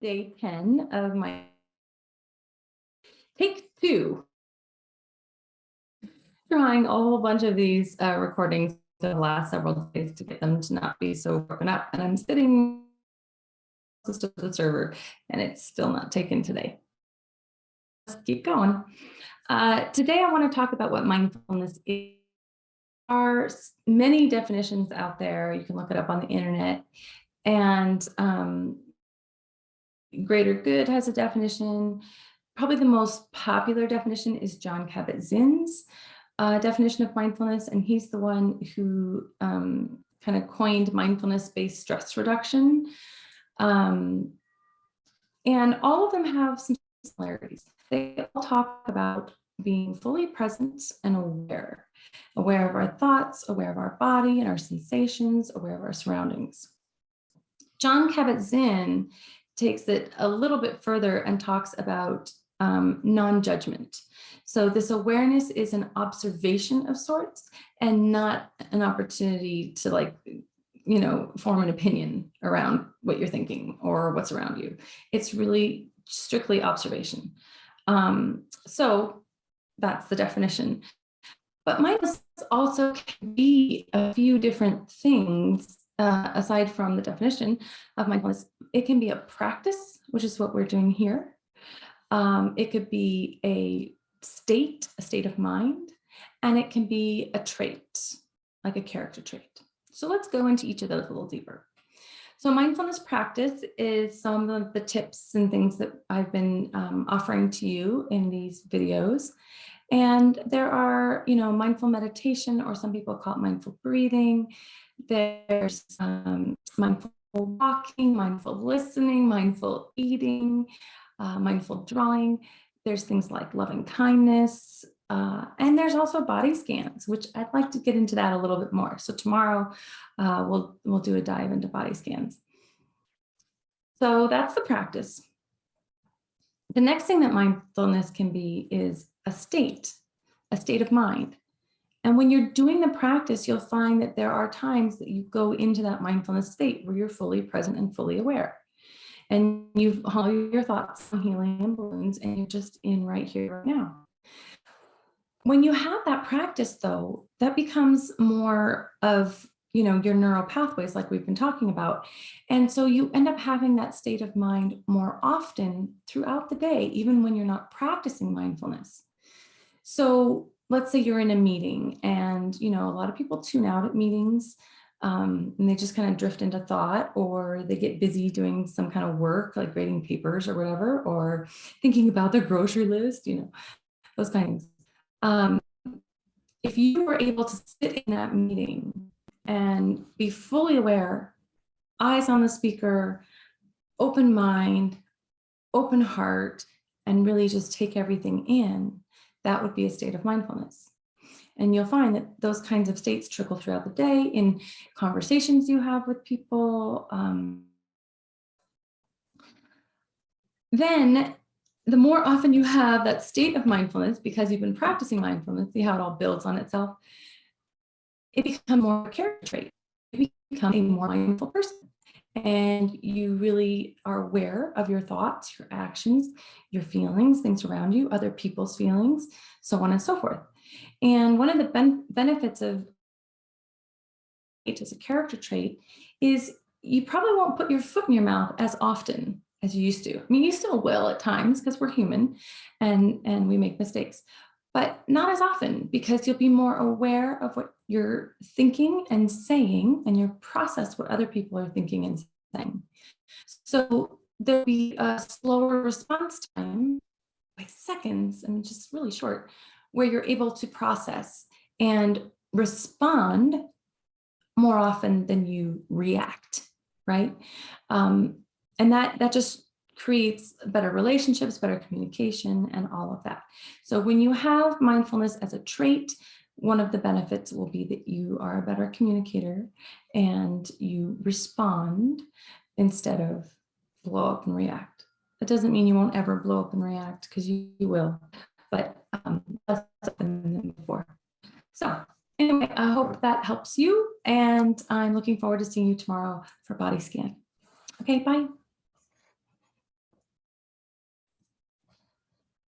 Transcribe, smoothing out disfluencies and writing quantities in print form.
day 10 of my take two. Trying a whole bunch of these recordings the last several days to get them to not be so broken up. And I'm sitting close to the server and it's still not taken today. Let's keep going. Today I want to talk about what mindfulness is. There are many definitions out there. You can look it up on the internet. And Greater Good has a definition. Probably the most popular definition is Jon Kabat-Zinn's definition of mindfulness, and he's the one who kind of coined mindfulness-based stress reduction. And all of them have some similarities. They all talk about being fully present and aware of our thoughts, aware of our body and our sensations, aware of our surroundings. Jon Kabat-Zinn takes it a little bit further and talks about non-judgment. So this awareness is an observation of sorts and not an opportunity to form an opinion around what you're thinking or what's around you. It's really strictly observation. So that's the definition. But mindfulness also can be a few different things aside from the definition of mindfulness. It can be a practice, which is what we're doing here. It could be a state of mind, and it can be a trait, like a character trait. So let's go into each of those a little deeper. So mindfulness practice is some of the tips and things that I've been offering to you in these videos. And there are, mindful meditation, or some people call it mindful breathing. There's mindful walking, mindful listening, mindful eating, mindful drawing. There's things like loving kindness, and there's also body scans, which I'd like to get into that a little bit more. So tomorrow we'll do a dive into body scans. So that's the practice. The next thing that mindfulness can be is a state of mind. And when you're doing the practice, you'll find that there are times that you go into that mindfulness state where you're fully present and fully aware. And you've all your thoughts on helium and balloons, and you're just in right here, right now. When you have that practice, though, that becomes more of your neural pathways, like we've been talking about. And so you end up having that state of mind more often throughout the day, even when you're not practicing mindfulness. So let's say you're in a meeting, and a lot of people tune out at meetings. And they just kind of drift into thought, or they get busy doing some kind of work, like grading papers or whatever, or thinking about their grocery list, those kinds of things. If you were able to sit in that meeting and be fully aware, eyes on the speaker, open mind, open heart, and really just take everything in, that would be a state of mindfulness. And you'll find that those kinds of states trickle throughout the day in conversations you have with people. Then the more often you have that state of mindfulness, because you've been practicing mindfulness, see how it all builds on itself, it becomes more a character trait. You become a more mindful person. And you really are aware of your thoughts, your actions, your feelings, things around you, other people's feelings, so on and so forth. And one of the benefits of it as a character trait is you probably won't put your foot in your mouth as often as you used to. I mean, you still will at times, because we're human and we make mistakes, but not as often, because you'll be more aware of what you're thinking and saying, and you'll process what other people are thinking and saying. So there'll be a slower response time, like seconds, and just really short, where you're able to process and respond more often than you react, right? And that just creates better relationships, better communication, and all of that. So when you have mindfulness as a trait, one of the benefits will be that you are a better communicator and you respond instead of blow up and react. That doesn't mean you won't ever blow up and react, because you will, but less than before. So anyway, I hope that helps you, and I'm looking forward to seeing you tomorrow for body scan. Okay, bye.